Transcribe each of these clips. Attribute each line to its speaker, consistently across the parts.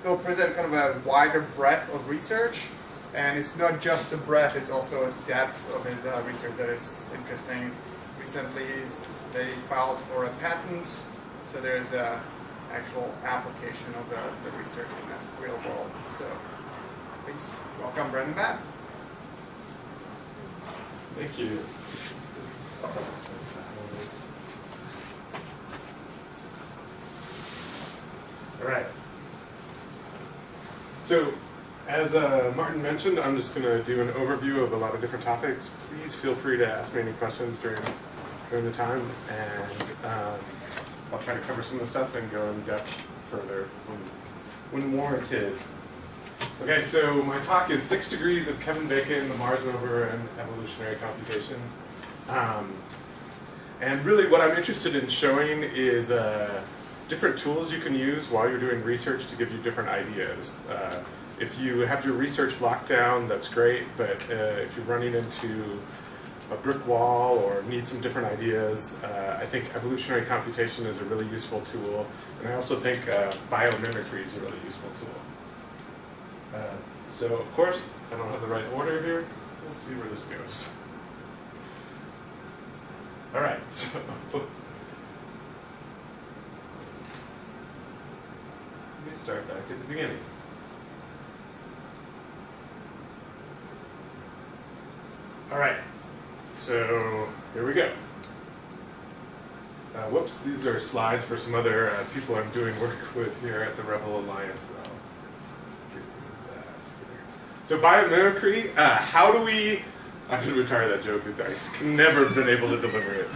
Speaker 1: he'll present kind of a wider breadth of research, and it's not just the breadth; it's also a depth of his research that is interesting. Recently, they filed for a patent, so there is a actual application of the research in the real world. So, please welcome Brendan Babb.
Speaker 2: Thank you. All right. So, as Martin mentioned, I'm just going to do an overview of a lot of different topics. Please feel free to ask me any questions during the time, and I'll try to cover some of the stuff and go in depth further when warranted. Okay, so my talk is 6 Degrees of Kevin Bacon, the Mars Rover, and Evolutionary Computation. And really what I'm interested in showing is different tools you can use while you're doing research to give you different ideas. If you have your research locked down, that's great, but if you're running into a brick wall or need some different ideas, I think evolutionary computation is a really useful tool, and I also think biomimicry is a really useful tool. So of course, I don't have the right order here. We'll see where this goes. All right, so let me start back at the beginning. All right, so here we go. Whoops, these are slides for some other people I'm doing work with here at the Rebel Alliance. So biomimicry, how do we, I should retire that joke, I've never been able to deliver it.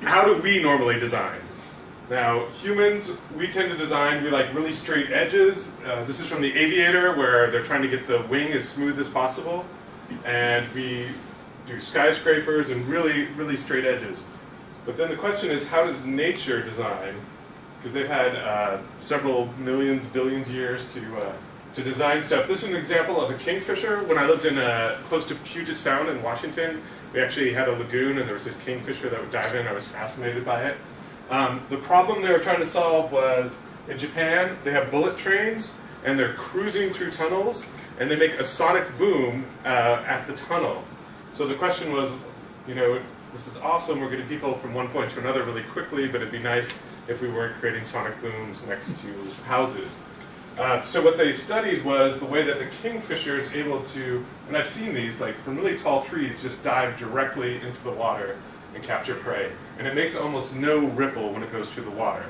Speaker 2: How do we normally design? Now, humans, we tend to design, we like really straight edges. This is from the Aviator, where they're trying to get the wing as smooth as possible. And we do skyscrapers and really, really straight edges. But then the question is, how does nature design? Because they've had several millions, billions years to design stuff. This is an example of a kingfisher. When I lived in close to Puget Sound in Washington, we actually had a lagoon, and there was this kingfisher that would dive in. I was fascinated by it. The problem they were trying to solve was, in Japan, they have bullet trains, and they're cruising through tunnels, and they make a sonic boom at the tunnel. So the question was, you know, this is awesome, we're getting people from one point to another really quickly, but it'd be nice if we weren't creating sonic booms next to houses. So what they studied was the way that the kingfisher is able to, and I've seen these, like from really tall trees, just dive directly into the water and capture prey. And it makes almost no ripple when it goes through the water.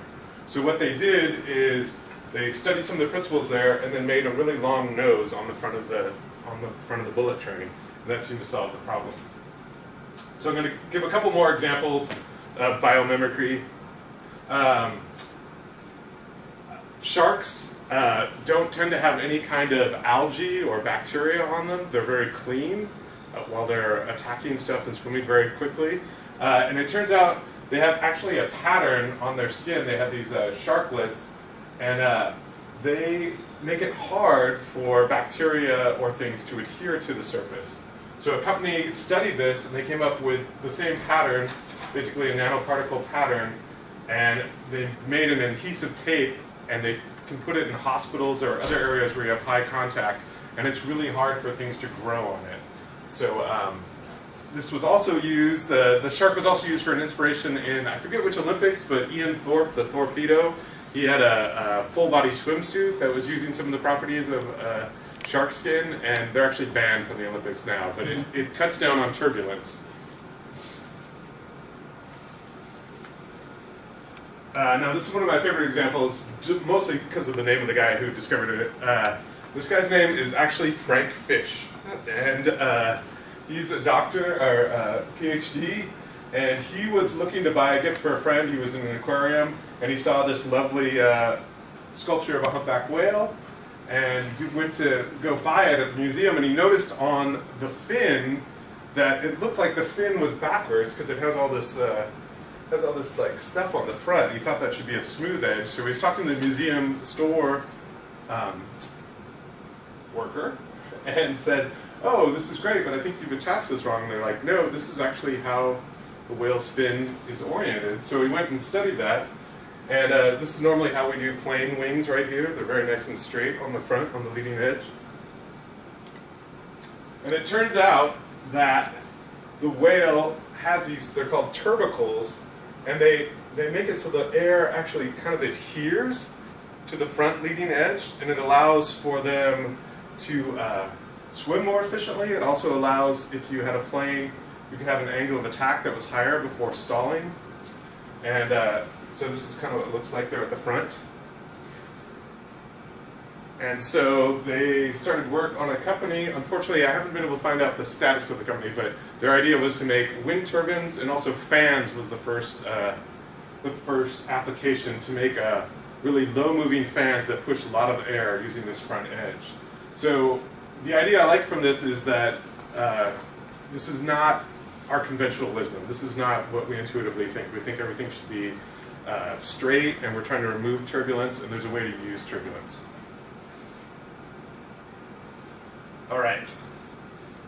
Speaker 2: So what they did is they studied some of the principles there and then made a really long nose on the front of the bullet train, and that seemed to solve the problem. So I'm going to give a couple more examples of biomimicry. Sharks don't tend to have any kind of algae or bacteria on them. They're very clean while they're attacking stuff and swimming very quickly. And it turns out they have actually a pattern on their skin. They have these sharklets, and they make it hard for bacteria or things to adhere to the surface. So a company studied this, and they came up with the same pattern, basically a nanoparticle pattern, and they made an adhesive tape, and they can put it in hospitals or other areas where you have high contact, and it's really hard for things to grow on it. So this was also used, the shark was also used for an inspiration in, I forget which Olympics, but Ian Thorpe, the torpedo, he had a full-body swimsuit that was using some of the properties of shark skin, and they're actually banned from the Olympics now, but it cuts down on turbulence. Now this is one of my favorite examples, mostly because of the name of the guy who discovered it. This guy's name is actually Frank Fish, and he's a doctor, or PhD, and he was looking to buy a gift for a friend. He was in an aquarium, and he saw this lovely sculpture of a humpback whale, and he went to go buy it at the museum, and he noticed on the fin that it looked like the fin was backwards because it has all this like stuff on the front. He thought that should be a smooth edge, so he was talking to the museum store worker and said, "Oh, this is great, but I think you've attached this wrong." And they're like, "No, this is actually how the whale's fin is oriented." So he went and studied that, And this is normally how we do plane wings right here. They're very nice and straight on the front, on the leading edge. And it turns out that the whale has these, they're called tubercles, and they make it so the air actually kind of adheres to the front leading edge, and it allows for them to swim more efficiently. It also allows, if you had a plane, you could have an angle of attack that was higher before stalling. And so this is kind of what it looks like there at the front. And so they started work on a company. Unfortunately, I haven't been able to find out the status of the company, but their idea was to make wind turbines, and also fans was the first application to make really low-moving fans that push a lot of air using this front edge. So the idea I like from this is that this is not our conventional wisdom. This is not what we intuitively think. We think everything should be straight, and we're trying to remove turbulence, and there's a way to use turbulence. All right,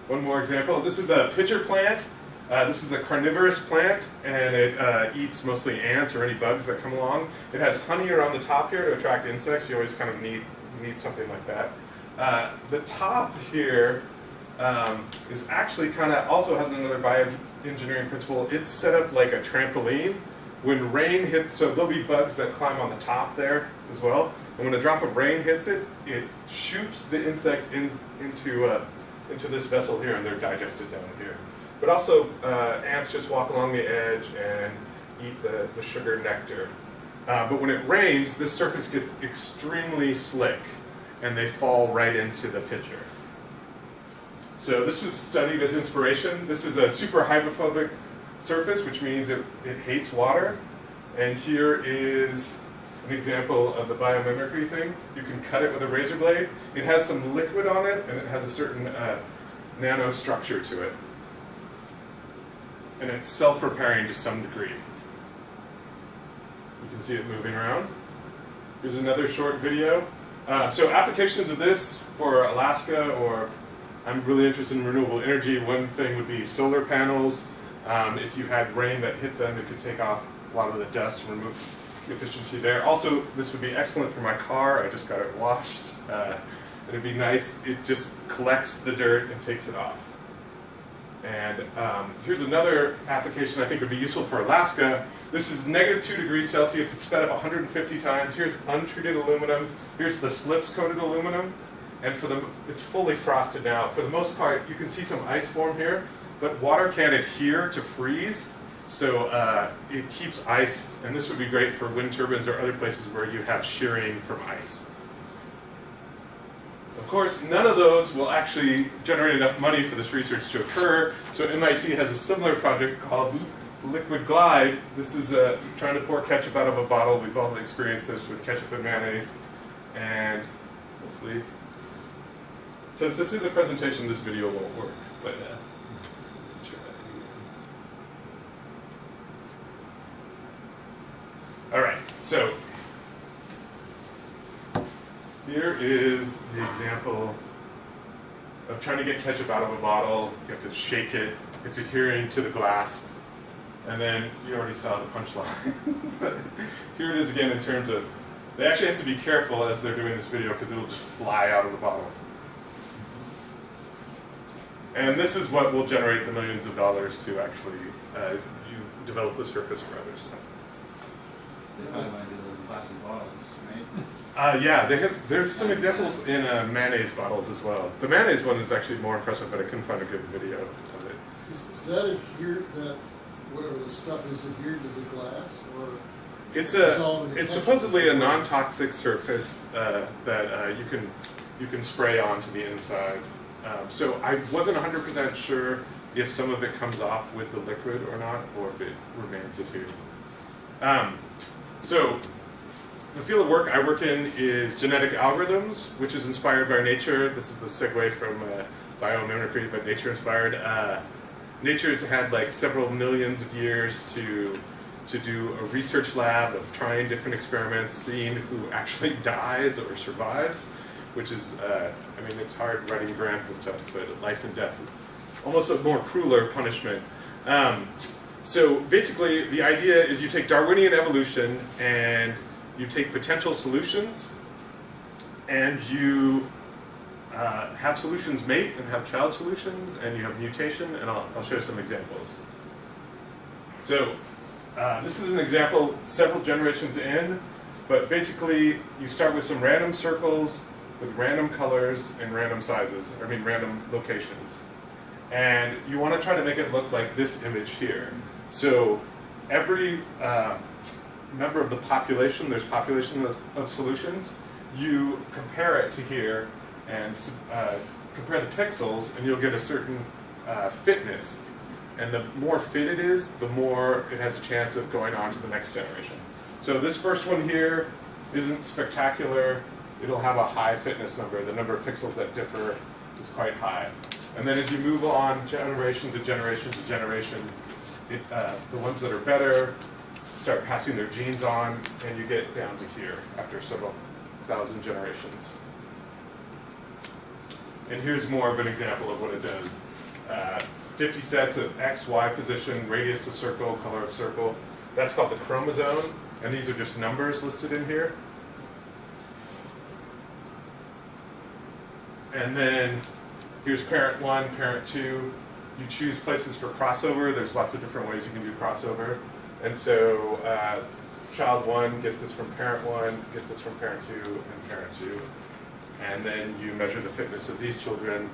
Speaker 2: one more example. This is a pitcher plant. This is a carnivorous plant, and it eats mostly ants or any bugs that come along. It has honey around the top here to attract insects. You always kind of need something like that. The top here is actually kind of also has another bioengineering principle. It's set up like a trampoline. When rain hits, so there'll be bugs that climb on the top there as well. And when a drop of rain hits it, it shoots the insect into this vessel here, and they're digested down here. But also, ants just walk along the edge and eat the sugar nectar. But when it rains, this surface gets extremely slick, and they fall right into the pitcher. So this was studied as inspiration. This is a super hydrophobic surface, which means it hates water. And here is an example of the biomimicry thing. You can cut it with a razor blade. It has some liquid on it, and it has a certain nanostructure to it. And it's self-repairing to some degree. You can see it moving around. Here's another short video. So applications of this for Alaska, or I'm really interested in renewable energy. One thing would be solar panels. If you had rain that hit them, it could take off a lot of the dust and remove efficiency there. Also, this would be excellent for my car. I just got it washed. It'd be nice. It just collects the dirt and takes it off. And here's another application I think would be useful for Alaska. This is -2 degrees Celsius. It's sped up 150 times. Here's untreated aluminum. Here's the slips-coated aluminum. And it's fully frosted now. For the most part, you can see some ice form here, but water can't adhere to freeze, so it keeps ice. And this would be great for wind turbines or other places where you have shearing from ice. Of course, none of those will actually generate enough money for this research to occur, so MIT has a similar project called Liquid Glide. This is trying to pour ketchup out of a bottle. We've all experienced this with ketchup and mayonnaise, and hopefully, since this is a presentation, this video won't work, but try that again. All right, so here is the example of trying to get ketchup out of a bottle. You have to shake it. It's adhering to the glass. And then you already saw the punchline. But here it is again in terms of, they actually have to be careful as they're doing this video because it'll just fly out of the bottle. And this is what will generate the millions of dollars to actually you develop the surface for other stuff.
Speaker 3: They probably want to do those in plastic bottles, right?
Speaker 2: Yeah, there's some examples in mayonnaise bottles as well. The mayonnaise one is actually more impressive, but I couldn't find a good video of it.
Speaker 4: Is that adhered, that whatever the stuff is adhered to the glass, or
Speaker 2: it's supposedly a non-toxic surface that you can spray onto the inside. So I wasn't 100% sure if some of it comes off with the liquid or not, or if it remains adhered. So the field of work I work in is genetic algorithms, which is inspired by nature. This is the segue from biomimicry, but nature inspired. Nature's had like several millions of years to do a research lab of trying different experiments, seeing who actually dies or survives, which is, I mean, it's hard writing grants and stuff, but life and death is almost a more crueler punishment. So basically, the idea is you take Darwinian evolution and you take potential solutions, and you have solutions mate and have child solutions, and you have mutation, and I'll show some examples. So this is an example several generations in, but basically you start with some random circles with random colors and random sizes, random locations. And you want to try to make it look like this image here. So every member of the population, there's population of solutions, you compare it to here and compare the pixels, and you'll get a certain fitness. And the more fit it is, the more it has a chance of going on to the next generation. So this first one here isn't spectacular. It'll have a high fitness number. The number of pixels that differ is quite high. And then as you move on generation to generation to generation, the ones that are better start passing their genes on, and you get down to here after several thousand generations. And here's more of an example of what it does. 50 sets of X, Y position, radius of circle, color of circle. That's called the chromosome, and these are just numbers listed in here. And then here's parent 1, parent 2. You choose places for crossover. There's lots of different ways you can do crossover. And so child 1 gets this from parent 1, gets this from parent 2, and parent 2. And then you measure the fitness of these children,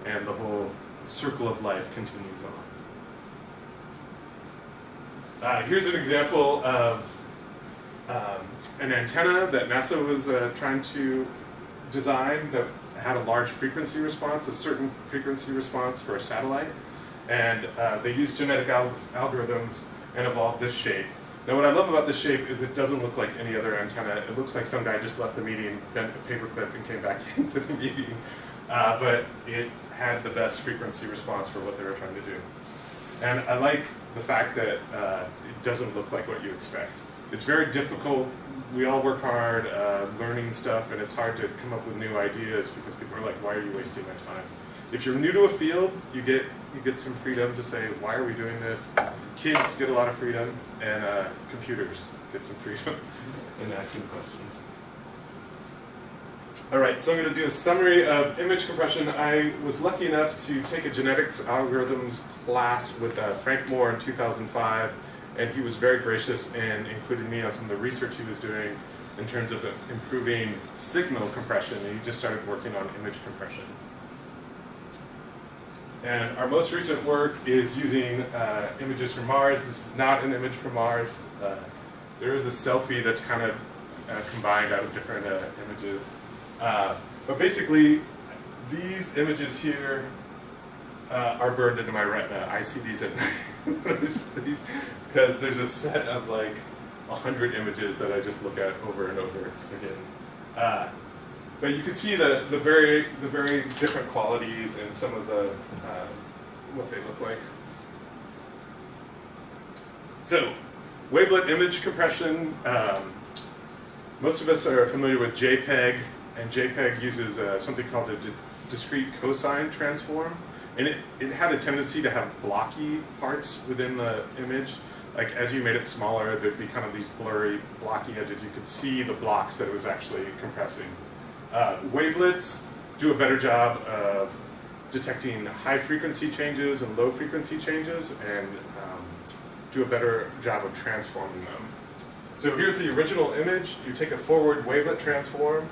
Speaker 2: and the whole circle of life continues on. Here's an example of an antenna that NASA was trying to design that had a large frequency response, a certain frequency response for a satellite. And they used genetic algorithms and evolved this shape. Now what I love about this shape is it doesn't look like any other antenna. It looks like some guy just left the meeting, bent a paperclip, and came back into the meeting. But it had the best frequency response for what they were trying to do. And I like the fact that it doesn't look like what you expect. It's very difficult. We all work hard learning stuff, and it's hard to come up with new ideas because people are like, why are you wasting my time? If you're new to a field, you get some freedom to say, why are we doing this? Kids get a lot of freedom, and computers get some freedom in asking questions. All right, so I'm going to do a summary of image compression. I was lucky enough to take a genetics algorithms class with Frank Moore in 2005, and he was very gracious and included me on some of the research he was doing in terms of improving signal compression, and he just started working on image compression. And our most recent work is using images from Mars. This is not an image from Mars. There is a selfie that's kind of combined out of different images. But basically, these images here are burned into my retina. I see these at night because there's a set of like 100 images that I just look at over and over again. But you can see the very different qualities and some of the what they look like. So, wavelet image compression. Most of us are familiar with JPEG, and JPEG uses something called a discrete cosine transform, and it had a tendency to have blocky parts within the image. Like as you made it smaller, there'd be kind of these blurry, blocky edges. You could see the blocks that it was actually compressing. Wavelets do a better job of detecting high frequency changes and low frequency changes, and do a better job of transforming them. So here's the original image. You take a forward wavelet transform,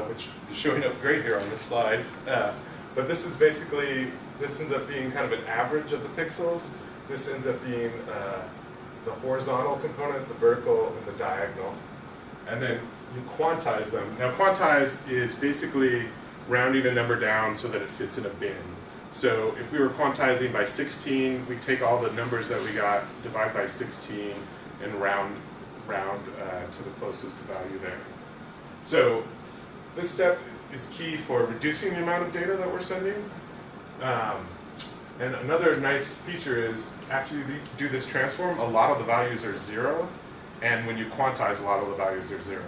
Speaker 2: which is showing up great here on this slide. But this is basically, this ends up being kind of an average of the pixels. This ends up being the horizontal component, the vertical, and the diagonal. And then you quantize them. Now quantize is basically rounding a number down so that it fits in a bin. So if we were quantizing by 16, we take all the numbers that we got, divide by 16, and round to the closest value there. So this step is key for reducing the amount of data that we're sending. And another nice feature is after you do this transform, a lot of the values are 0, and when you quantize, a lot of the values are 0.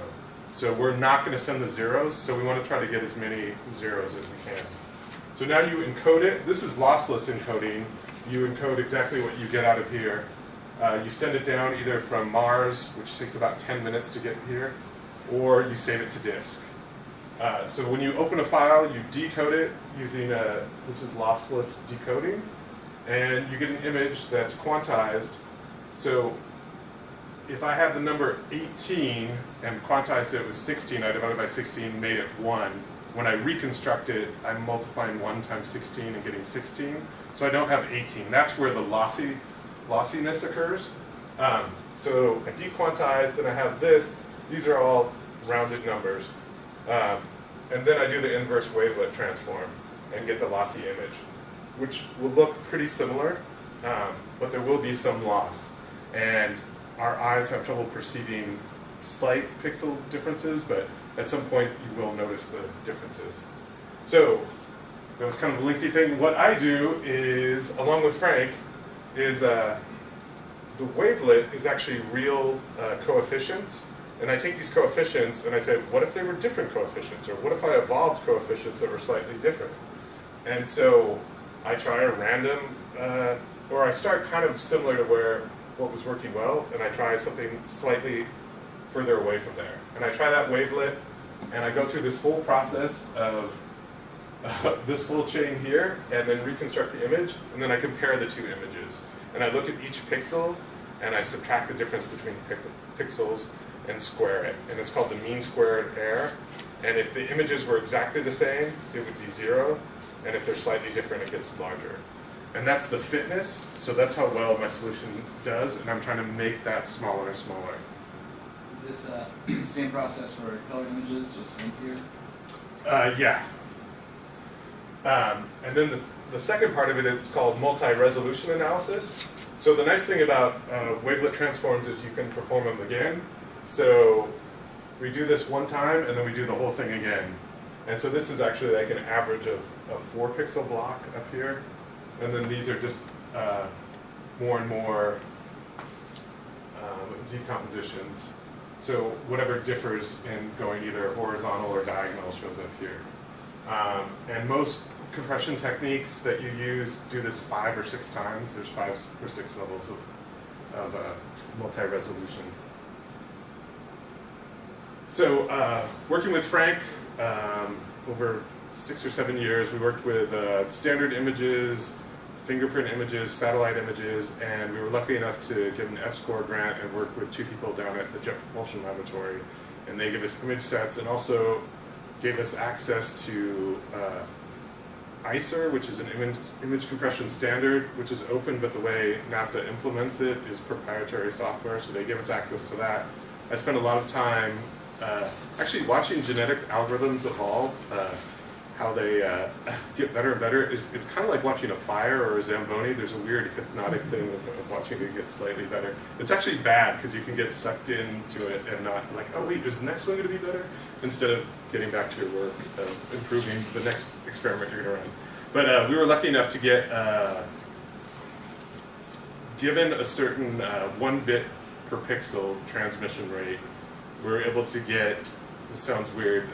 Speaker 2: So we're not going to send the zeros, so we want to try to get as many zeros as we can. So now you encode it. This is lossless encoding. You encode exactly what you get out of here, You send it down either from Mars, which takes about 10 minutes to get here, or you save it to disk. So when you open a file, you decode it using this is lossless decoding, and you get an image that's quantized. So if I have the number 18 and quantized it with 16, I divided by 16, made it 1. When I reconstruct it, I'm multiplying 1 times 16 and getting 16. So I don't have 18. That's where the lossiness occurs. So I dequantize, then I have this. These are all rounded numbers. And then I do the inverse wavelet transform and get the lossy image, which will look pretty similar, but there will be some loss. And our eyes have trouble perceiving slight pixel differences, but at some point you will notice the differences. So that was kind of a lengthy thing. What I do is, along with Frank, is the wavelet is actually real coefficients. And I take these coefficients and I say, what if they were different coefficients? Or what if I evolved coefficients that were slightly different? And so I try a random, or I start kind of similar to what was working well, and I try something slightly further away from there. And I try that wavelet, and I go through this whole process of this whole chain here, and then reconstruct the image, and then I compare the two images. And I look at each pixel, and I subtract the difference between pixels, and square it. And it's called the mean squared error. And if the images were exactly the same, it would be 0. And if they're slightly different, it gets larger. And that's the fitness. So that's how well my solution does. And I'm trying to make that smaller and smaller.
Speaker 3: Is this same process for color images, just lengthier?
Speaker 2: Yeah. And then the second part of it is called multi-resolution analysis. So the nice thing about wavelet transforms is you can perform them again. So we do this one time, and then we do the whole thing again. And so this is actually like an average of a 4-pixel block up here. And then these are just more and more decompositions. So whatever differs in going either horizontal or diagonal shows up here. And most compression techniques that you use do this 5 or 6 times. There's 5 or 6 levels of multi-resolution. So working with Frank over 6 or 7 years, we worked with standard images, fingerprint images, satellite images, and we were lucky enough to get an F-score grant and work with 2 people down at the Jet Propulsion Laboratory. And they gave us image sets and also gave us access to ICER, which is an image compression standard, which is open, but the way NASA implements it is proprietary software, so they gave us access to that. I spent a lot of time actually watching genetic algorithms evolve, how they get better and better. It's kind of like watching a fire or a Zamboni. There's a weird hypnotic thing of watching it get slightly better. It's actually bad because you can get sucked into it and not like, oh wait, is the next one going to be better? Instead of getting back to your work of improving the next experiment you're going to run. But we were lucky enough to get, given a certain 1 bit per pixel transmission rate, we were able to get, this sounds weird,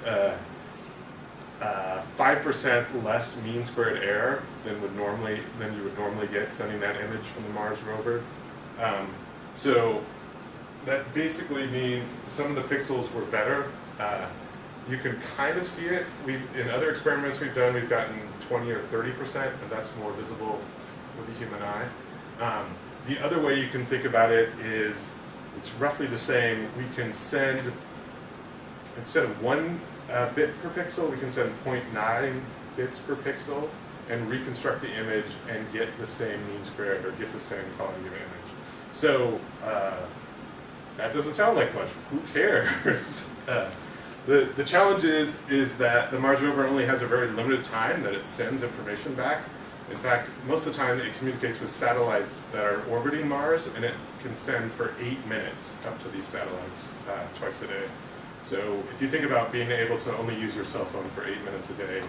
Speaker 2: 5% less mean squared error than you would normally get sending that image from the Mars rover. So that basically means some of the pixels were better. You can kind of see it. In other experiments we've done, we've gotten 20 or 30%, and that's more visible with the human eye. The other way you can think about it is it's roughly the same. We can send, instead of 1 bit per pixel, we can send 0.9 bits per pixel and reconstruct the image and get the same mean squared or get the same quality of image. So that doesn't sound like much. Who cares? The challenge is that the Mars rover only has a very limited time that it sends information back. In fact, most of the time it communicates with satellites that are orbiting Mars, and it can send for 8 minutes up to these satellites twice a day. So if you think about being able to only use your cell phone for 8 minutes a day,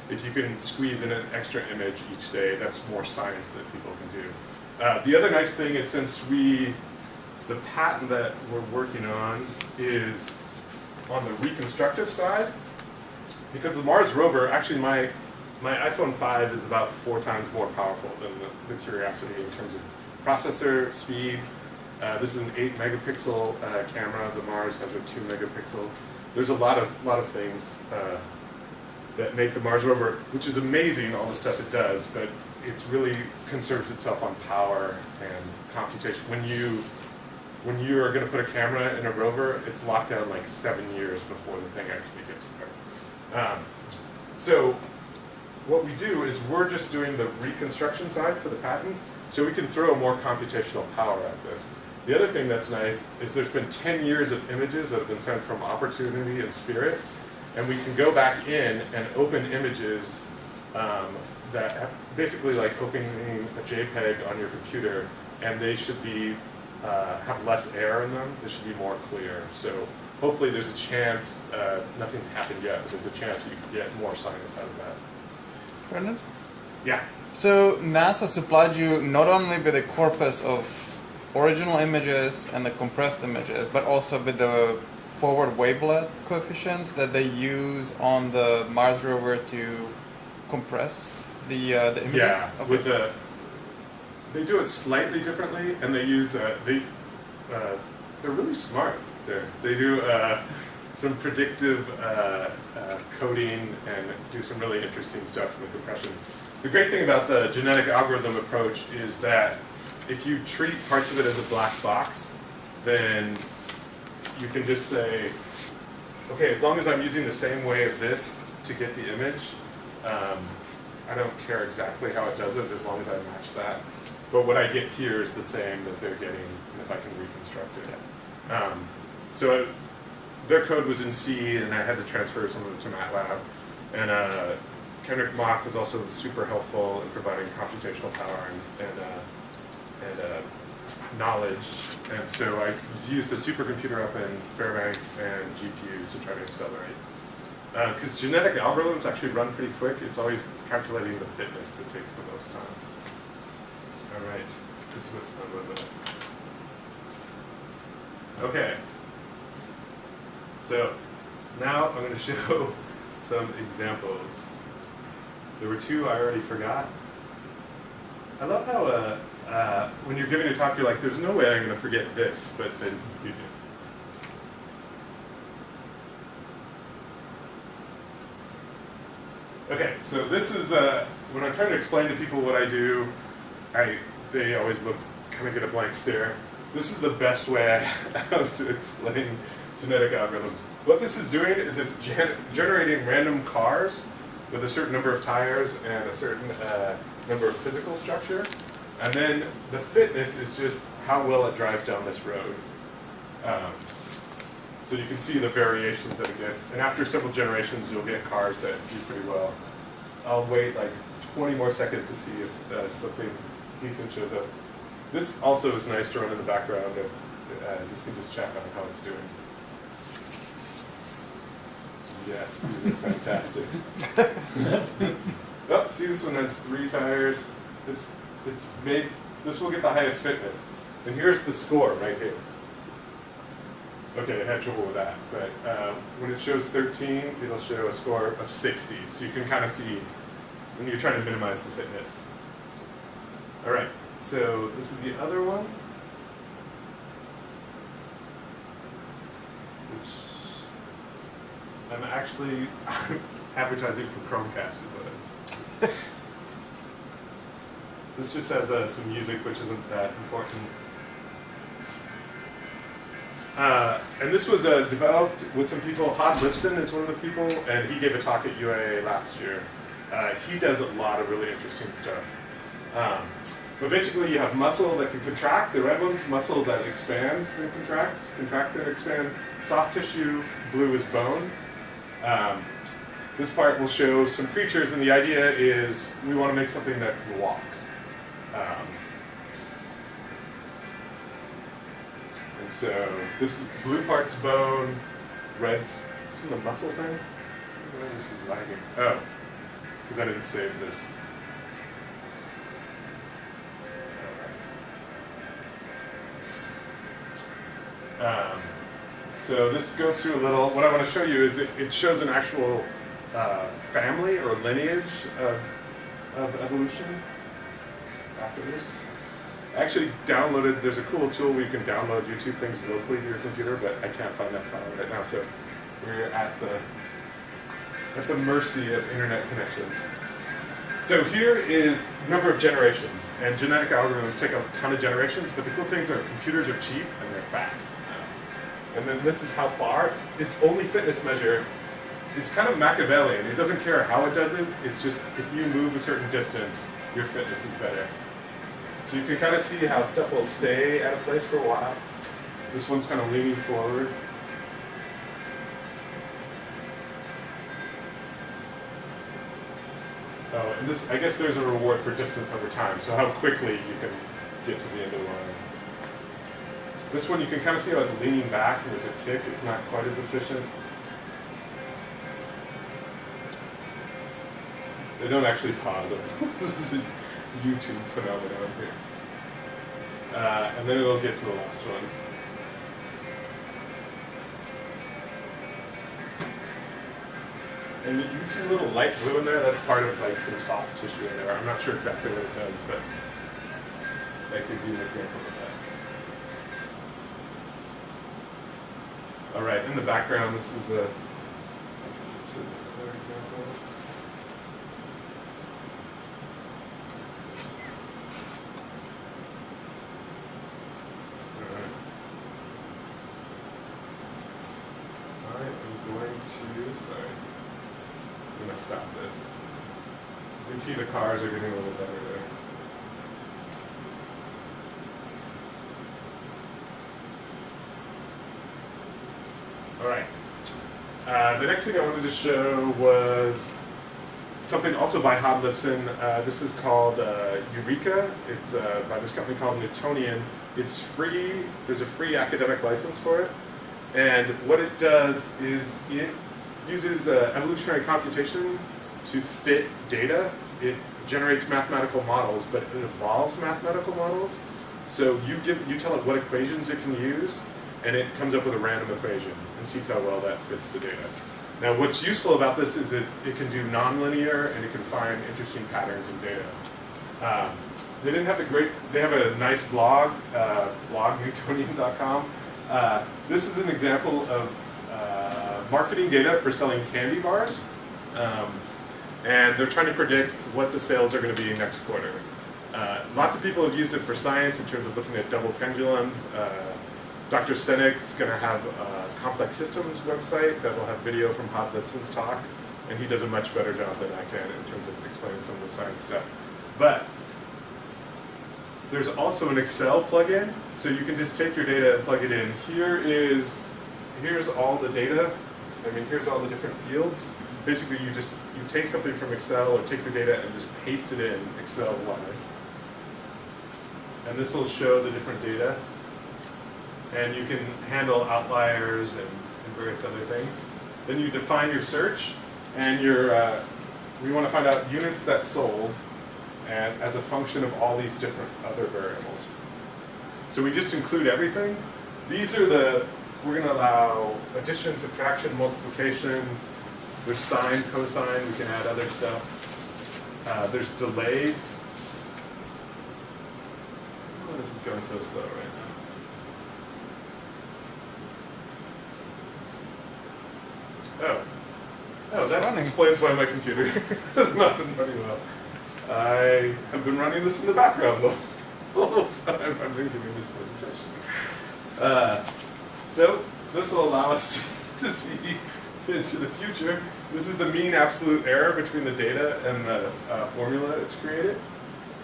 Speaker 2: if you can squeeze in an extra image each day, that's more science that people can do. The other nice thing is the patent that we're working on is on the reconstructive side, because the Mars rover, actually my my iPhone 5 is about 4 times more powerful than the Curiosity in terms of processor, speed. This is an 8 megapixel camera. The Mars has a 2 megapixel. There's a lot of things that make the Mars rover, which is amazing, all the stuff it does, but it's really conserves itself on power and computation. When you are going to put a camera in a rover, it's locked down like 7 years before the thing actually gets there. So what we do is we're just doing the reconstruction side for the patent, so we can throw more computational power at this. The other thing that's nice is there's been 10 years of images that have been sent from Opportunity and Spirit, and we can go back in and open images that have basically like opening a JPEG on your computer, and they should be have less air in them. They should be more clear. So hopefully there's a chance, nothing's happened yet, but there's a chance you can get more science out of that.
Speaker 1: Brendan?
Speaker 2: Yeah.
Speaker 1: So NASA supplied you not only with a corpus of original images and the compressed images, but also with the forward wavelet coefficients that they use on the Mars rover to compress the images?
Speaker 2: Yeah,
Speaker 1: Okay.
Speaker 2: with they do it slightly differently, and they use they're really smart. They do some predictive coding and do some really interesting stuff with compression. The great thing about the genetic algorithm approach is that if you treat parts of it as a black box, then you can just say, okay, as long as I'm using the same way of this to get the image, I don't care exactly how it does it as long as I match that. But what I get here is the same that they're getting, and if I can reconstruct it. So their code was in C, and I had to transfer some of it to MATLAB. And Kendrick Mock was also super helpful in providing computational power and knowledge. And so I used a supercomputer up in Fairbanks and GPUs to try to accelerate. Because genetic algorithms actually run pretty quick. It's always calculating the fitness that takes the most time. All right, this is what's fun with it. Okay. So now I'm going to show some examples. There were 2 I already forgot. I love how when you're giving a talk, you're like, there's no way I'm going to forget this, but then you do. Okay, so this is, when I'm trying to explain to people what I do, they always kind of get a blank stare. This is the best way I have to explain genetic algorithms. What this is doing is it's generating random cars with a certain number of tires and a certain number of physical structure. And then the fitness is just how well it drives down this road. So you can see the variations that it gets. And after several generations, you'll get cars that do pretty well. I'll wait like 20 more seconds to see if something decent shows up. This also is nice to run in the background if you can just check on how it's doing. Yes, these are fantastic. Oh, see, this one has 3 tires. It's made, this will get the highest fitness. And here's the score right here. Okay, I had trouble with that, but when it shows 13, it'll show a score of 60. So you can kind of see when you're trying to minimize the fitness. All right, so this is the other one. Which I'm actually advertising for Chromecast is what it is. This just has some music, which isn't that important. And this was developed with some people. Hod Lipson is one of the people, and he gave a talk at UAA last year. He does a lot of really interesting stuff. But basically, you have muscle that can contract. The red one's muscle that expands and contracts. Contract and expand. Soft tissue, blue is bone. This part will show some creatures, and the idea is we want to make something that can walk. And so this is blue part's bone, red's some of the muscle thing. Why this is lagging? Oh, because I didn't save this. So this goes through a little. What I want to show you is it shows an actual family or lineage of evolution after this. I actually downloaded, there's a cool tool where you can download YouTube things locally to your computer, but I can't find that file right now, so we're at the mercy of internet connections. So here is number of generations, and genetic algorithms take a ton of generations, but the cool things are computers are cheap and they're fast. And then this is how far. Its only fitness measure, it's kind of Machiavellian. It doesn't care how it does it, it's just if you move a certain distance, your fitness is better. So you can kind of see how stuff will stay at a place for a while. This one's kind of leaning forward. Oh, and this, I guess there's a reward for distance over time, so how quickly you can get to the end of the line. This one you can kind of see how it's leaning back and there's a kick, it's not quite as efficient. They don't actually pause it. This is a YouTube phenomenon here. And then it'll get to the last one. And you can see a little light blue in there, that's part of like some soft tissue in there. I'm not sure exactly what it does, but that gives you an example of that. Alright, in the background this is another example. I'm going to stop this. You can see the cars are getting a little better there. Alright. The next thing I wanted to show was something also by Hodlifson. This is called Eureka. It's by this company called Newtonian. It's free. There's a free academic license for it. And what it does is it uses evolutionary computation to fit data. It generates mathematical models, but it evolves mathematical models. So you tell it what equations it can use, and it comes up with a random equation and sees how well that fits the data. Now, what's useful about this is that it can do nonlinear and it can find interesting patterns in data. They didn't have they have a nice blog, blog.newtonian.com. This is an example of marketing data for selling candy bars, and they're trying to predict what the sales are going to be next quarter. Lots of people have used it for science in terms of looking at double pendulums. Dr. Senek is going to have a complex systems website that will have video from Hodlifson's talk, and he does a much better job than I can in terms of explaining some of the science stuff. But there's also an Excel plugin, so you can just take your data and plug it in. Here's all the data. Here's all the different fields. Basically, you take something from Excel or take your data and just paste it in Excel-wise. And this will show the different data. And you can handle outliers and various other things. Then you define your search, and we want to find out units that sold, and as a function of all these different other variables. So we just include everything. These are we're going to allow addition, subtraction, multiplication. There's sine, cosine, we can add other stuff. There's delay. Oh, this is going so slow right now. Oh, that explains why my computer has not been running well. I have been running this in the background the whole time I've been giving this presentation. So this will allow us to see into the future. This is the mean absolute error between the data and the formula it's created.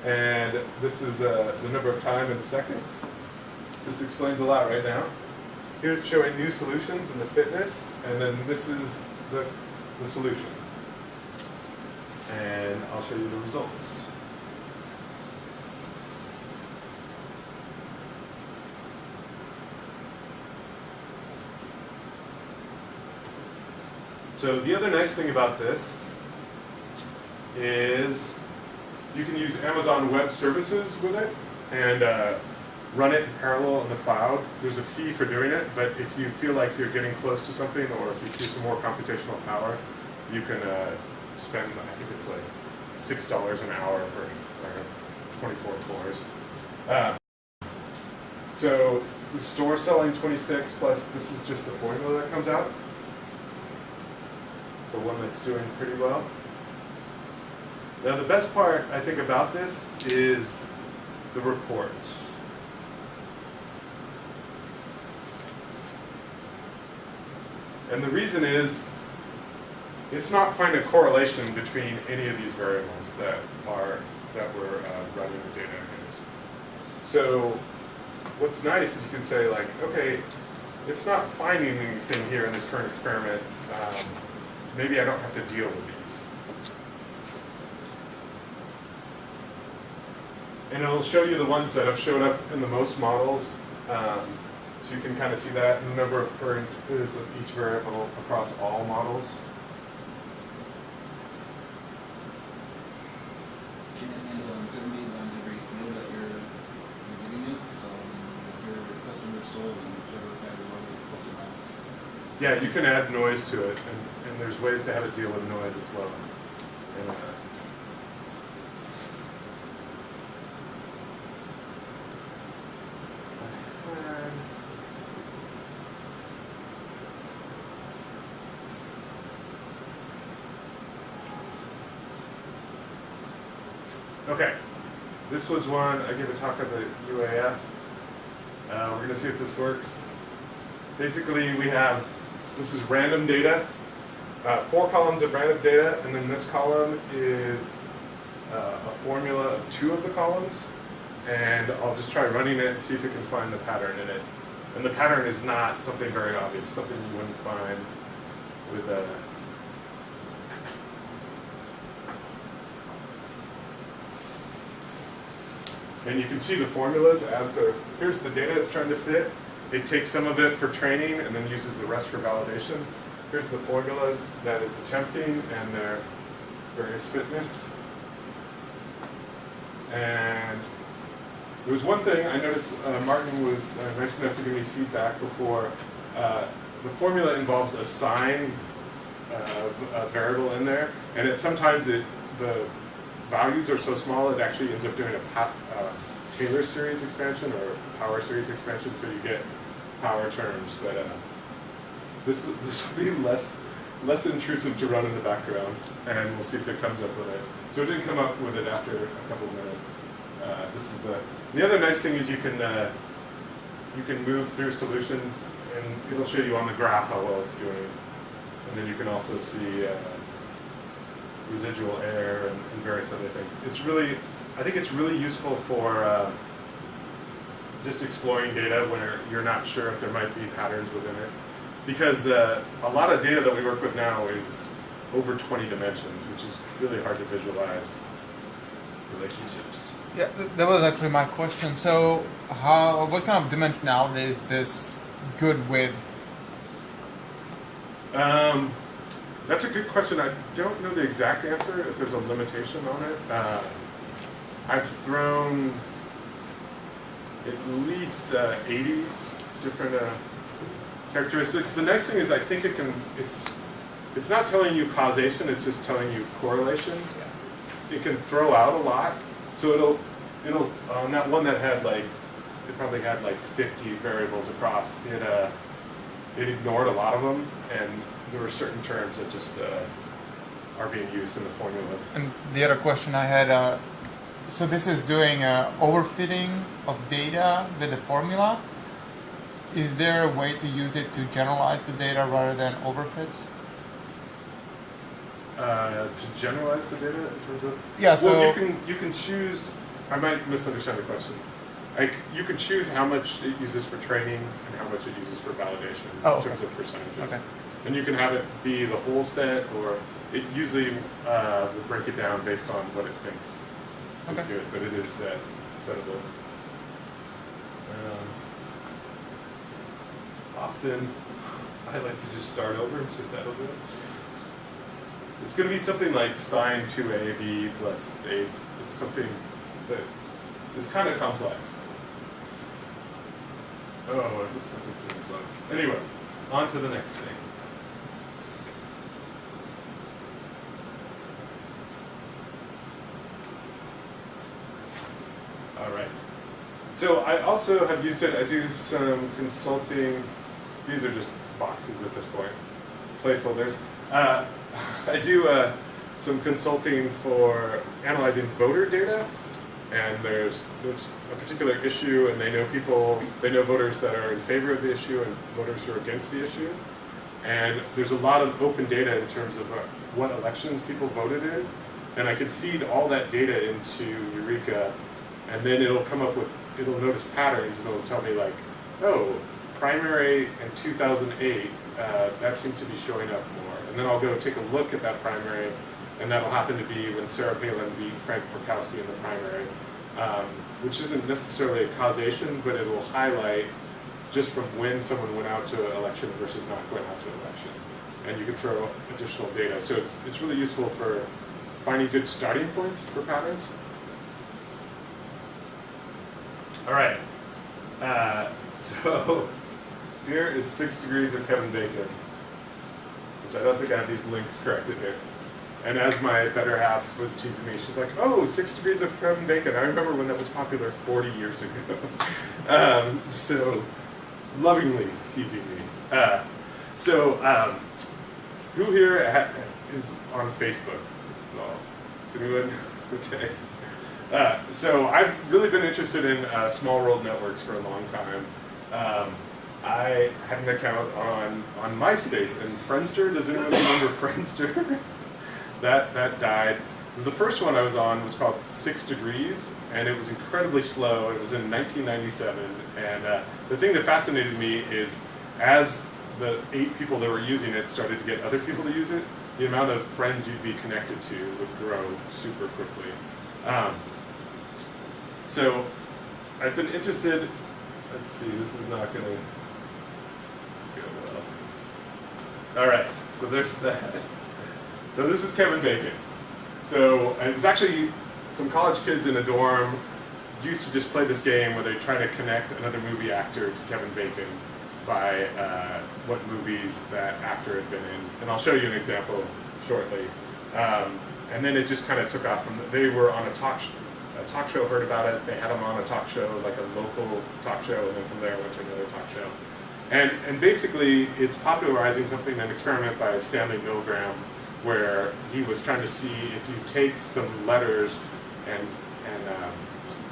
Speaker 2: And this is the number of time in seconds. This explains a lot right now. Here's showing new solutions and the fitness, and then this is the solution. And I'll show you the results. So the other nice thing about this is you can use Amazon Web Services with it and run it in parallel in the cloud. There's a fee for doing it, but if you feel like you're getting close to something, or if you choose some more computational power, you can spend, I think it's like $6 an hour for 24 cores. So the store selling 26 plus this is just the formula that comes out for one that's doing pretty well. Now the best part I think about this is the report. And the reason is it's not finding a correlation between any of these variables that we're running the data against. So what's nice is you can say like, okay, it's not finding anything here in this current experiment. Maybe I don't have to deal with these. And it'll show you the ones that have showed up in the most models. So you can kind of see that in the number of occurrences of each variable across all models.
Speaker 3: Can it handle uncertainties on every field that you're giving it? So if your customer sold in whichever category plus or minus.
Speaker 2: Yeah, you can add noise to it, and there's ways to how to deal with noise as well. And, okay, this was one, I gave a talk at the UAF. We're going to see if this works. Basically, we have, this is random data, 4 columns of random data, and then this column is a formula of 2 of the columns. And I'll just try running it and see if it can find the pattern in it. And the pattern is not something very obvious, something you wouldn't find with a... And you can see the formulas as here's the data it's trying to fit. It takes some of it for training and then uses the rest for validation. Here's the formulas that it's attempting and their various fitness. And there was one thing I noticed Martin was nice enough to give me feedback before. The formula involves a sign of a variable in there, and sometimes the values are so small it actually ends up doing a Taylor series expansion or power series expansion, so you get power terms. But this will be less intrusive to run in the background, and we'll see if it comes up with it. So it didn't come up with it after a couple of minutes. This is the other nice thing is you can move through solutions, and it'll show you on the graph how well it's doing, and then you can also see residual error and various other things. I think it's really useful for just exploring data where you're not sure if there might be patterns within it, because a lot of data that we work with now is over 20 dimensions, which is really hard to visualize relationships.
Speaker 5: Yeah, that was actually my question. So, what kind of dimensionality is this good with?
Speaker 2: That's a good question. I don't know the exact answer, if there's a limitation on it. I've thrown at least 80 different characteristics. The nice thing is I think it's not telling you causation, it's just telling you correlation. Yeah. It can throw out a lot. So it'll on that one that had it probably had 50 variables across, it ignored a lot of them, and there were certain terms that just are being used in the formulas.
Speaker 5: And the other question I had, so this is doing overfitting of data with the formula. Is there a way to use it to generalize the data rather than overfit?
Speaker 2: To generalize the data in terms of...
Speaker 5: Yeah, so...
Speaker 2: Well, you can choose... I might misunderstand the question. You can choose how much it uses for training and how much it uses for validation in terms of percentages. Okay. And you can have it be the whole set, or it usually will break it down based on what it thinks is good, but it is settable. Often, I like to just start over and see if that'll do it. It's going to be something like sine 2ab plus a. It's something that is kind of complex. Oh, it looks like it's getting close. Anyway, on to the next thing. So I also have used it. I do some consulting. These are just boxes at this point, placeholders. I do some consulting for analyzing voter data, and there's a particular issue, and they know voters that are in favor of the issue and voters who are against the issue. And there's a lot of open data in terms of what elections people voted in, and I could feed all that data into Eureka, and then it'll notice patterns, and it'll tell me like, oh, primary in 2008, that seems to be showing up more. And then I'll go take a look at that primary, and that'll happen to be when Sarah Palin beat Frank Murkowski in the primary, which isn't necessarily a causation, but it will highlight just from when someone went out to an election versus not going out to an election. And you can throw additional data. So it's really useful for finding good starting points for patterns. All right. So here is 6 degrees of Kevin Bacon, which I don't think I have these links corrected here. And as my better half was teasing me, she's like, oh, 6 degrees of Kevin Bacon. I remember when that was popular 40 years ago. So lovingly teasing me. Who here is on Facebook? Well, is anyone? Okay. So I've really been interested in small world networks for a long time. I had an account on MySpace and Friendster. Does anyone remember Friendster? That died. The first one I was on was called 6 Degrees, and it was incredibly slow. It was in 1997, and the thing that fascinated me is as the 8 people that were using it started to get other people to use it, the amount of friends you'd be connected to would grow super quickly. So I've been interested, let's see, this is not going to go well. All right, so there's that. So this is Kevin Bacon. So it was actually some college kids in a dorm used to just play this game where they try to connect another movie actor to Kevin Bacon by what movies that actor had been in. And I'll show you an example shortly. And then it just kind of took off from they were on a talk show, heard about it, they had him on a talk show, like a local talk show, and then from there went to another talk show. And basically it's popularizing something, an experiment by Stanley Milgram, where he was trying to see if you take some letters and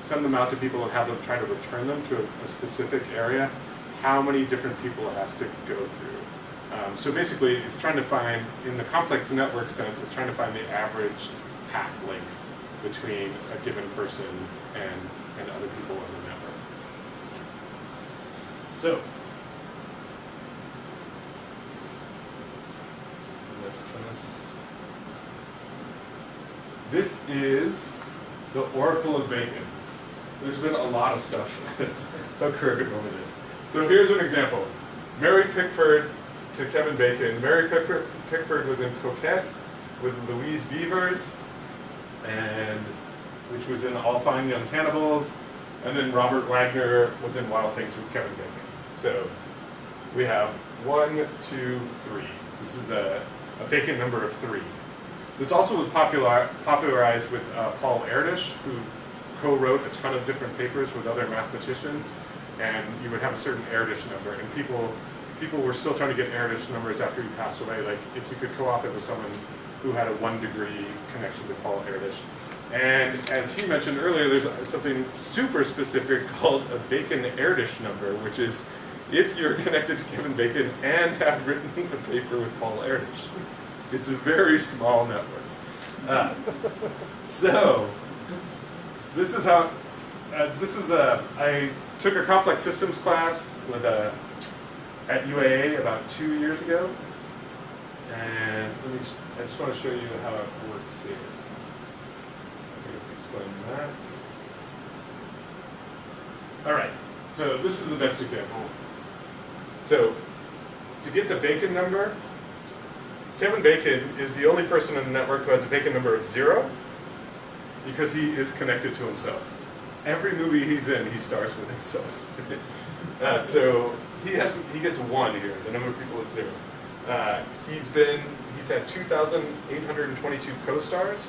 Speaker 2: send them out to people and have them try to return them to a specific area, how many different people it has to go through. So basically, it's trying to find, in the complex network sense, it's trying to find the average path link between a given person and other people in the network. So, this is the Oracle of Bacon. There's been a lot of stuff that's occurred over this. So here's an example. Mary Pickford to Kevin Bacon. Mary Pickford was in Coquette with Louise Beavers, and which was in All Fine Young Cannibals, and then Robert Wagner was in Wild Things with Kevin Bacon. So we have 1, 2, 3. This is a Bacon number of 3. This also was popularized with Paul Erdős, who co-wrote a ton of different papers with other mathematicians, and you would have a certain Erdős number, and people were still trying to get Erdős numbers after he passed away. Like if you could co-author with someone who had a 1-degree connection to Paul Erdős. And as he mentioned earlier, there's something super specific called a Bacon-Erdős number, which is if you're connected to Kevin Bacon and have written a paper with Paul Erdős. It's a very small network. So, this is how, I took a complex systems class with at UAA about 2 years ago. And I just want to show you how it works here. I can explain that. All right, so this is the best example. So, to get the Bacon number, Kevin Bacon is the only person in the network who has a Bacon number of 0 because he is connected to himself. Every movie he's in, he stars with himself. So he gets 1 here, the number of people is 0. He's had 2,822 co-stars,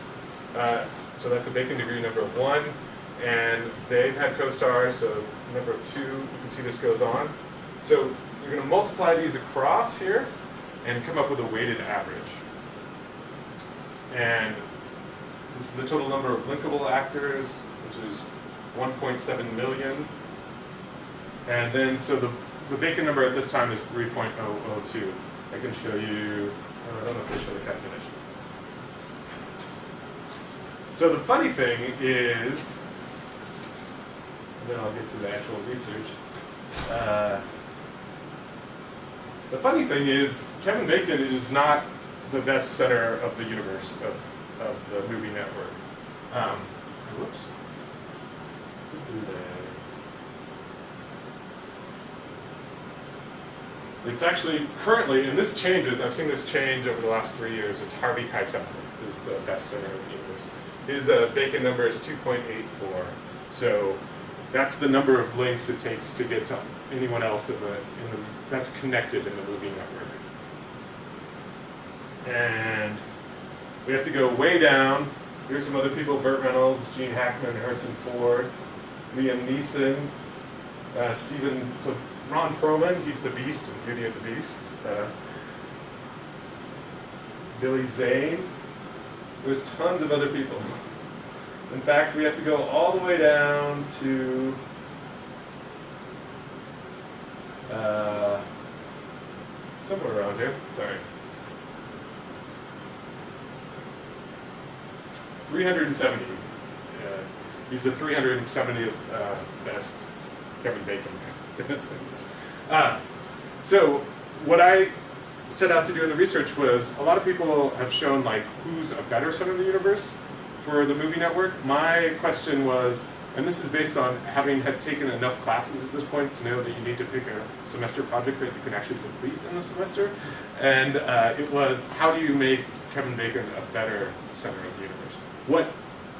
Speaker 2: so that's a Bacon degree number of 1. and they've had co-stars, so number of 2, you can see this goes on. So you're going to multiply these across here and come up with a weighted average. And this is the total number of linkable actors, which is 1.7 million. And then, so the Bacon number at this time is 3.002. I can show you, I don't know if they show the calculation. So the funny thing is, and then I'll get to the actual research. The funny thing is, Kevin Bacon is not the best center of the universe of the movie network. Whoops. It's actually currently, and this changes, I've seen this change over the last 3 years, it's Harvey Keitel who's the best center of the universe. His Bacon number is 2.84. So that's the number of links it takes to get to anyone else that's connected in the movie network. And we have to go way down. Here's some other people: Burt Reynolds, Gene Hackman, Harrison Ford, Liam Neeson, Ron Perlman, he's the Beast in Beauty and the Beast. Billy Zane. There's tons of other people. In fact, we have to go all the way down to somewhere around here. Sorry. 370. He's the 370th best Kevin Bacon. So what I set out to do in the research was, a lot of people have shown like who's a better center of the universe for the movie network. My question was, and this is based on having had taken enough classes at this point to know that you need to pick a semester project that you can actually complete in a semester, and it was, how do you make Kevin Bacon a better center of the universe?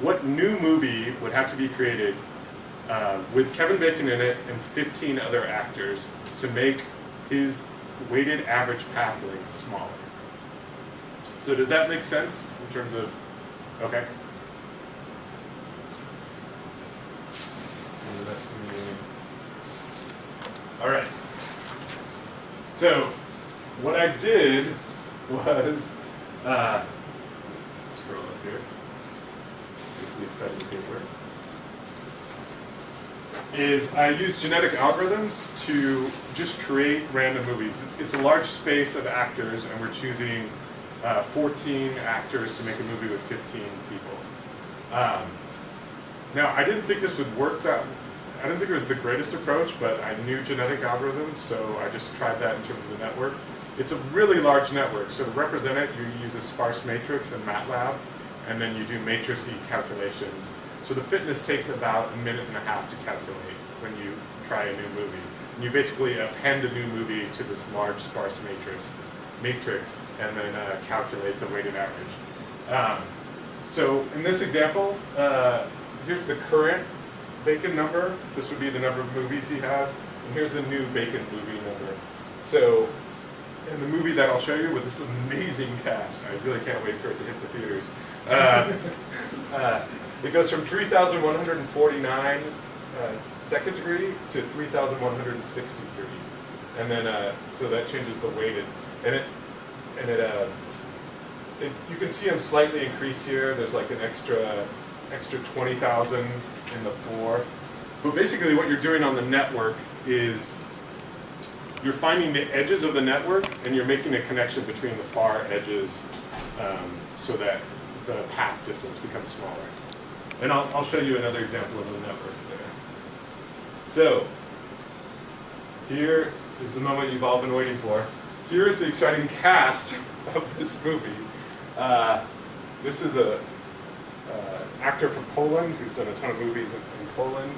Speaker 2: What new movie would have to be created with Kevin Bacon in it and 15 other actors to make his weighted average path length smaller? So does that make sense in terms of, okay? All right. So what I did was, scroll up here, it's the exciting paper, is I use genetic algorithms to just create random movies. It's a large space of actors, and we're choosing 14 actors to make a movie with 15 people. Now, I didn't think this would work I didn't think it was the greatest approach, but I knew genetic algorithms, so I just tried that in terms of the network. It's a really large network, so to represent it, you use a sparse matrix in MATLAB, and then you do matrix-y calculations. So the fitness takes about 1.5 minutes to calculate when you try a new movie. And you basically append a new movie to this large sparse matrix, and then calculate the weighted average. So in this example, here's the current Bacon number. This would be the number of movies he has. And here's the new Bacon movie number. So in the movie that I'll show you with this amazing cast, I really can't wait for it to hit the theaters. It goes from 3,149 second degree to 3,163. And then, so that changes the weighted. And you can see them slightly increase here. There's like an extra 20,000 in the 4. But basically what you're doing on the network is you're finding the edges of the network and you're making a connection between the far edges so that the path distance becomes smaller. And I'll show you another example of the network there. So here is the moment you've all been waiting for. Here is the exciting cast of this movie. This is a actor from Poland who's done a ton of movies in Poland.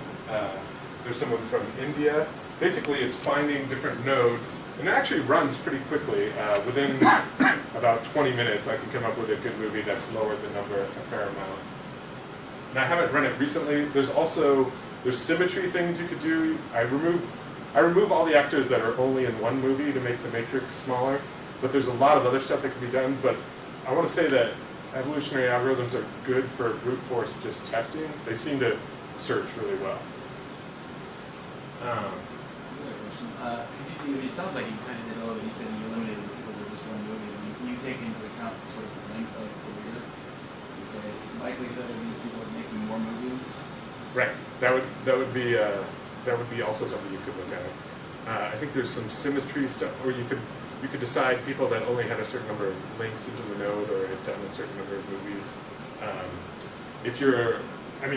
Speaker 2: There's someone from India. Basically, it's finding different nodes, and it actually runs pretty quickly. Within about 20 minutes, I can come up with a good movie that's lowered the number a fair amount. And I haven't run it recently. There's symmetry things you could do. I remove all the actors that are only in one movie to make the matrix smaller, but there's a lot of other stuff that can be done. But I want to say that evolutionary algorithms are good for brute force just testing. They seem to search really well.
Speaker 3: Another question. It sounds like you kind of did all of it. You said you're limited with just one movie. I mean, can you take into account sort of the length of career? You say likelihood of these people making more movies.
Speaker 2: Right. That would be also something you could look at. I think there's some symmetry stuff, or you could decide people that only had a certain number of links into the node or had done a certain number of movies.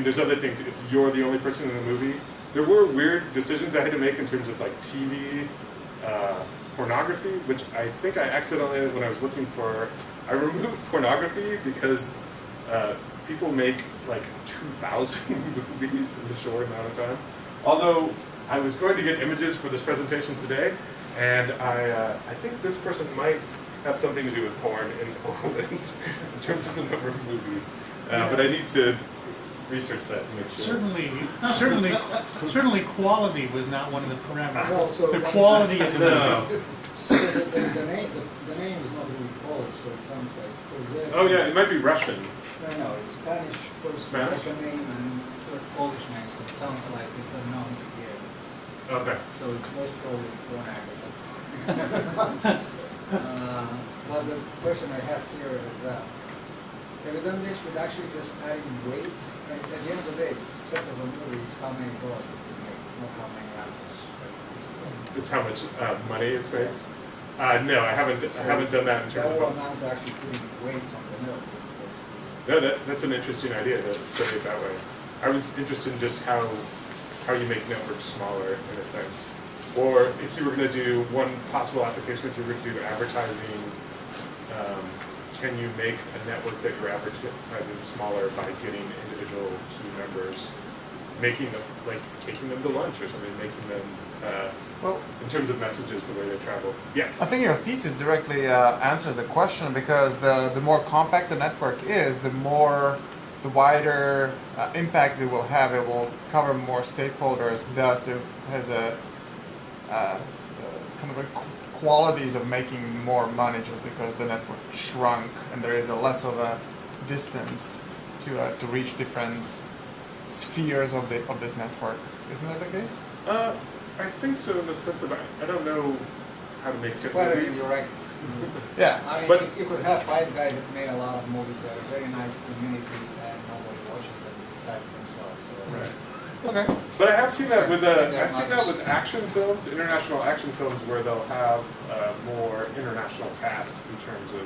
Speaker 2: There's other things. If you're the only person in the movie, there were weird decisions I had to make in terms of like TV pornography, which I think I accidentally, when I was looking for, I removed pornography because people make like 2,000 movies in a short amount of time. Although I was going to get images for this presentation today, and I think this person might have something to do with porn in Poland in terms of the number of movies. But I need to research that to make sure.
Speaker 6: Certainly, quality was not one of the parameters.
Speaker 4: Well, so
Speaker 6: The quality of the
Speaker 2: No.
Speaker 4: So the name is not really Polish, so it sounds like possessed.
Speaker 2: Oh yeah, it might be Russian.
Speaker 7: No, it's Spanish first,
Speaker 2: Spanish?
Speaker 7: second name, and third Polish name, so it sounds like it's a noun together.
Speaker 2: Okay.
Speaker 7: So it's most probably pornography. But the question I have here is, have you done this with actually just adding weights? At the end of the day, the success of a movie is how many dollars it is made, it's not how many hours.
Speaker 2: It's how much money it makes. No, I haven't done that in terms
Speaker 7: That will
Speaker 2: of.
Speaker 7: amount to actually putting weights on the notes as opposed to.
Speaker 2: No, that's an interesting idea to study it that way. I was interested in just how you make networks smaller in a sense. Or if you were going to do one possible application, if you were going to do advertising, can you make a network that you're advertising smaller by getting individual key members, making them, like taking them to lunch or something, making them,
Speaker 5: Well,
Speaker 2: in terms of messages, the way they travel. Yes?
Speaker 5: I think your thesis directly answers the question, because the more compact the network is, the wider impact it will have. It will cover more stakeholders. Thus, it has a kind of a qualities of making more money, just because the network shrunk and there is a less of a distance to reach different spheres of this network. Isn't that the case?
Speaker 2: I think so, in the sense of I don't know how to make
Speaker 7: Well,
Speaker 2: movies.
Speaker 7: you're right.
Speaker 5: Yeah.
Speaker 7: I mean,
Speaker 2: But-
Speaker 7: you could have 5 guys that made a lot of movies that are very nice community and nobody watches them besides themselves. So.
Speaker 2: Right.
Speaker 5: Okay.
Speaker 2: But I have seen that with
Speaker 7: Yeah,
Speaker 2: I've seen that with action films, international action films, where they'll have more international casts in terms of,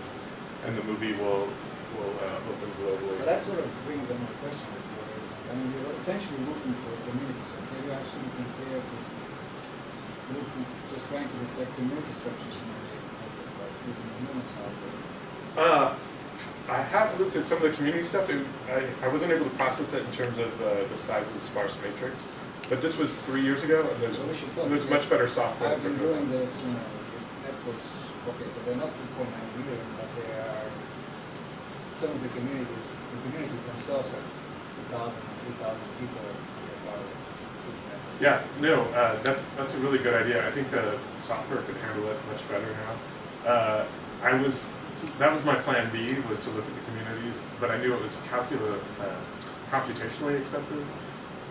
Speaker 2: and the movie will open globally.
Speaker 7: But that sort of brings up my question, which was, I mean, you're essentially looking for a community, so can you actually compare to looking, just trying to detect community structures in a way, like using the humans out there?
Speaker 2: I have looked at some of the community stuff. I wasn't able to process it in terms of the size of the sparse matrix, but this was 3 years ago, and
Speaker 7: So we should talk
Speaker 2: there's
Speaker 7: about
Speaker 2: much better software.
Speaker 7: I've
Speaker 2: for
Speaker 7: been
Speaker 2: doing
Speaker 7: doing this, with networks, okay, so they're not 2.9 billion, but they are, some of the communities themselves are 2,000, 3,000 people that are part of it.
Speaker 2: Yeah, no, that's a really good idea. I think the software could handle it much better now. That was my plan B, was to look at the communities, but I knew it was computationally expensive.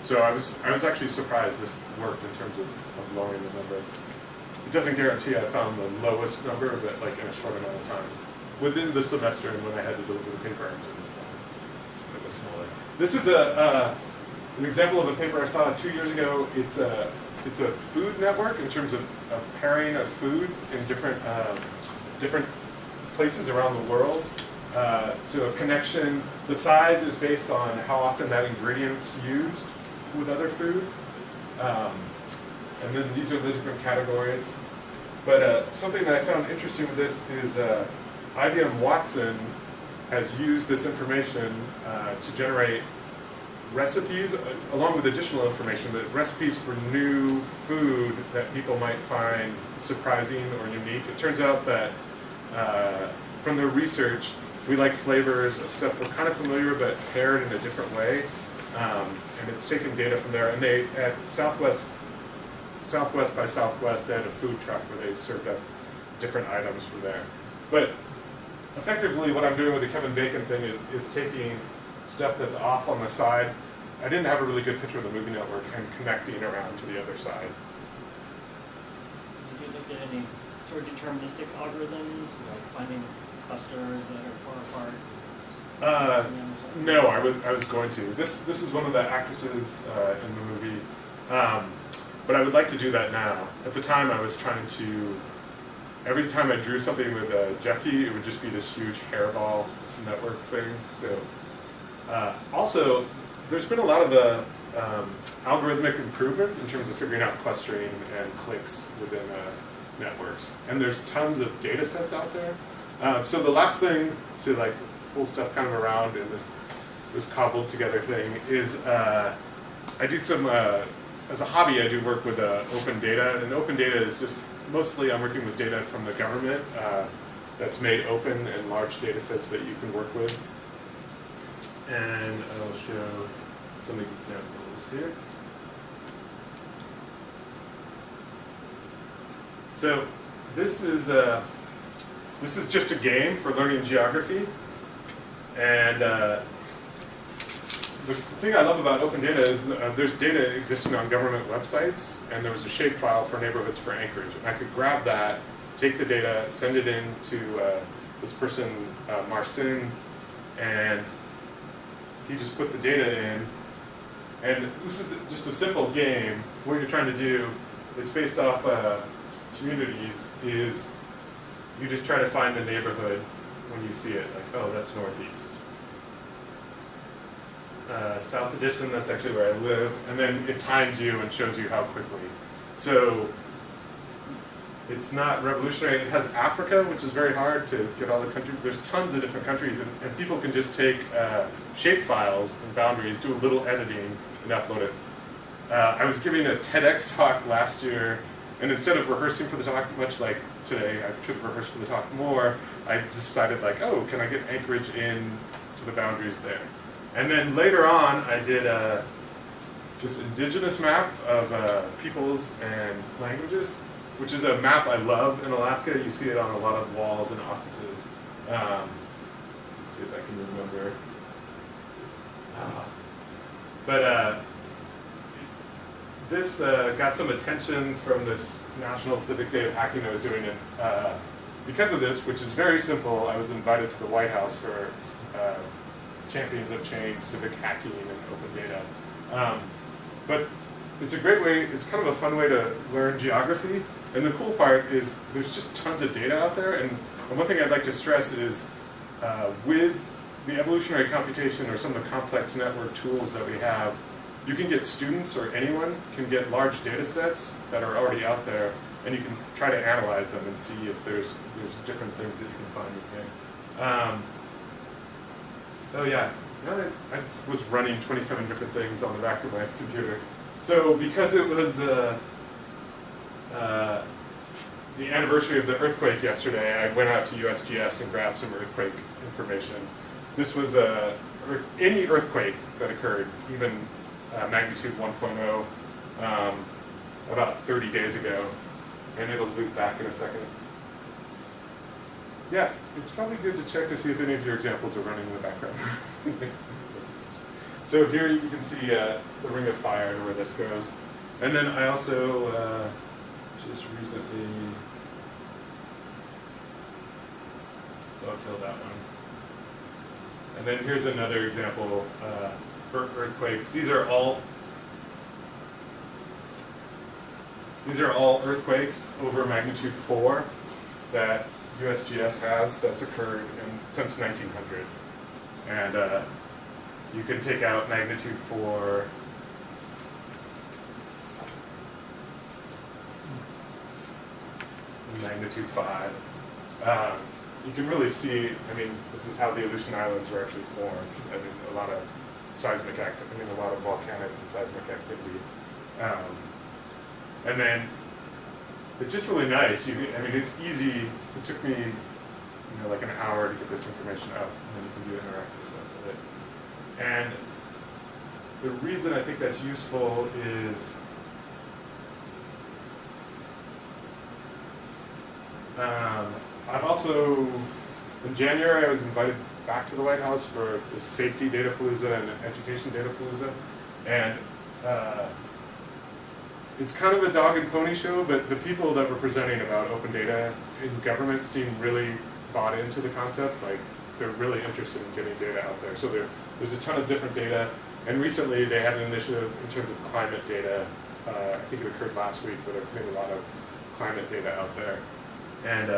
Speaker 2: So I was actually surprised this worked in terms of lowering the number. It doesn't guarantee I found the lowest number, but like in a short amount of time. Within the semester, and when I had to deliver the paper, something was smaller. This is an example of a paper I saw 2 years ago. It's a food network in terms of pairing of food in different places around the world. So a connection, the size is based on how often that ingredient's used with other food. And then these are the different categories. But something that I found interesting with this is IBM Watson has used this information to generate recipes, along with additional information, but recipes for new food that people might find surprising or unique. It turns out that from their research, we like flavors of stuff we're kind of familiar but paired in a different way. And it's taken data from there. And they, at Southwest by Southwest, they had a food truck where they served up different items from there. But effectively, what I'm doing with the Kevin Bacon thing is taking stuff that's off on the side I didn't have a really good picture of the movie network and connecting around to the other side.
Speaker 8: Did you look at any sort of deterministic algorithms, like finding clusters that are far apart?
Speaker 2: No, I was going to. This is one of the actresses in the movie, but I would like to do that now. At the time, I was trying to. Every time I drew something with Jeffy, it would just be this huge hairball network thing. So, also, there's been a lot of algorithmic improvements in terms of figuring out clustering and clicks within networks, and there's tons of data sets out there. So the last thing to like pull stuff kind of around in this cobbled together thing is I do some as a hobby. I do work with open data, and open data is just mostly I'm working with data from the government that's made open and large data sets that you can work with. And I'll show some examples here. So this is just a game for learning geography, and the thing I love about open data is there's data existing on government websites, and there was a shapefile for neighborhoods for Anchorage. And I could grab that, take the data, send it in to this person, Marcin, and he just put the data in. And this is just a simple game. What you're trying to do, it's based off communities, is you just try to find the neighborhood when you see it, like, oh, that's northeast. South Edition, that's actually where I live, and then it times you and shows you how quickly. So it's not revolutionary. It has Africa, which is very hard to get all the countries. There's tons of different countries, and people can just take shape files and boundaries, do a little editing, and upload it. I was giving a TEDx talk last year, and instead of rehearsing for the talk, much like today, I should have rehearsed for the talk more, I decided like, oh, can I get Anchorage in to the boundaries there? And then later on, I did this indigenous map of peoples and languages, which is a map I love in Alaska. You see it on a lot of walls and offices. Let's see if I can remember. But this got some attention from this National Civic Day of Hacking I was doing. And because of this, which is very simple, I was invited to the White House for Champions of Change, Civic Hacking, and Open Data. But it's a great way, it's kind of a fun way to learn geography. And the cool part is there's just tons of data out there. And one thing I'd like to stress is with the evolutionary computation or some of the complex network tools that we have, you can get students or anyone can get large data sets that are already out there, and you can try to analyze them and see if there's different things that you can find in here. Oh yeah, I was running 27 different things on the back of my computer. So because it was the anniversary of the earthquake yesterday, I went out to USGS and grabbed some earthquake information. This was any earthquake that occurred, even magnitude 1.0, about 30 days ago, and it'll loop back in a second. Yeah, it's probably good to check to see if any of your examples are running in the background. So here you can see the Ring of Fire and where this goes. And then I also just recently, so I'll kill that one. And then here's another example for earthquakes. These are all earthquakes over magnitude 4 that USGS has that's occurred since 1900. And you can take out magnitude 4 and magnitude 5. You can really see, I mean, this is how the Aleutian Islands were actually formed. I mean, a lot of seismic activity, I mean, a lot of volcanic and seismic activity. And then it's just really nice. I mean, it's easy. It took me, like an hour to get this information out, and then you can do interactive stuff with it. And the reason I think that's useful is I've also, in January, I was invited back to the White House for the Safety Data Palooza and Education Data Palooza. And it's kind of a dog and pony show, but the people that were presenting about open data in government seem really bought into the concept. Like, they're really interested in getting data out there. So there's a ton of different data. And recently they had an initiative in terms of climate data. I think it occurred last week, where they're putting a lot of climate data out there. And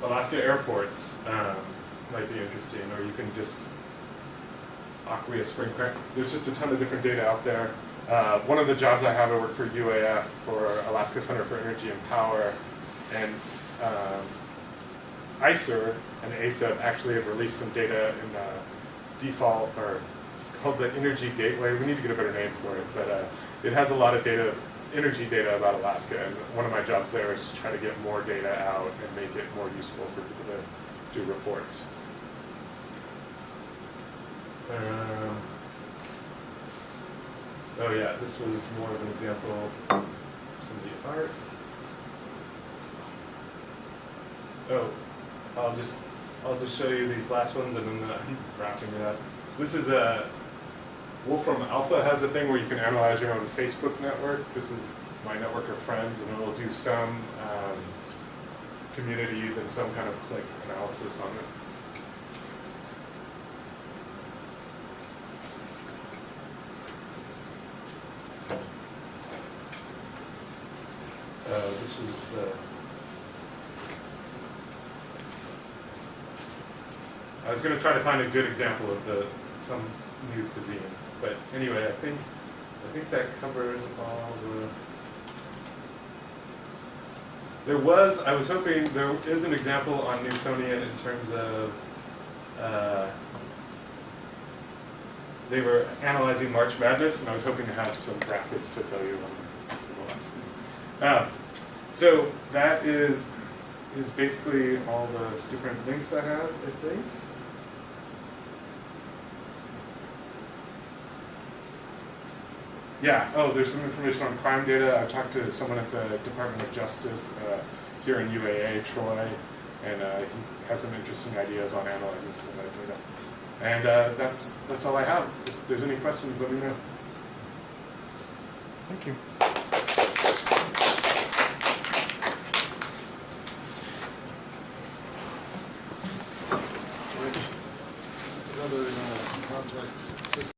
Speaker 2: Alaska airports might be interesting, or you can just aqueous spring crank. There's just a ton of different data out there. One of the jobs I have, I work for UAF, for Alaska Center for Energy and Power, and ICER and ACEP actually have released some data in default, or it's called the Energy Gateway. We need to get a better name for it, but it has a lot of data, energy data about Alaska, and one of my jobs there is to try to get more data out and make it more useful for people to do reports. Oh yeah, this was more of an example of some of the art. Oh, I'll just show you these last ones and then I'm wrapping it up. This is Wolfram Alpha has a thing where you can analyze your own Facebook network. This is my network of friends, and it'll do some communities and some kind of click analysis on it. This was I was going to try to find a good example of some new cuisine, but anyway, I think that covers all the. I was hoping there is an example on Newtonian in terms of they were analyzing March Madness, and I was hoping to have some brackets to tell you on the last thing. So that is basically all the different links I have, I think. Yeah, there's some information on crime data. I talked to someone at the Department of Justice here in UAA, Troy, and he has some interesting ideas on analyzing some of that data. And that's all I have. If there's any questions, let me know.
Speaker 5: Thank you.
Speaker 4: Another complex system.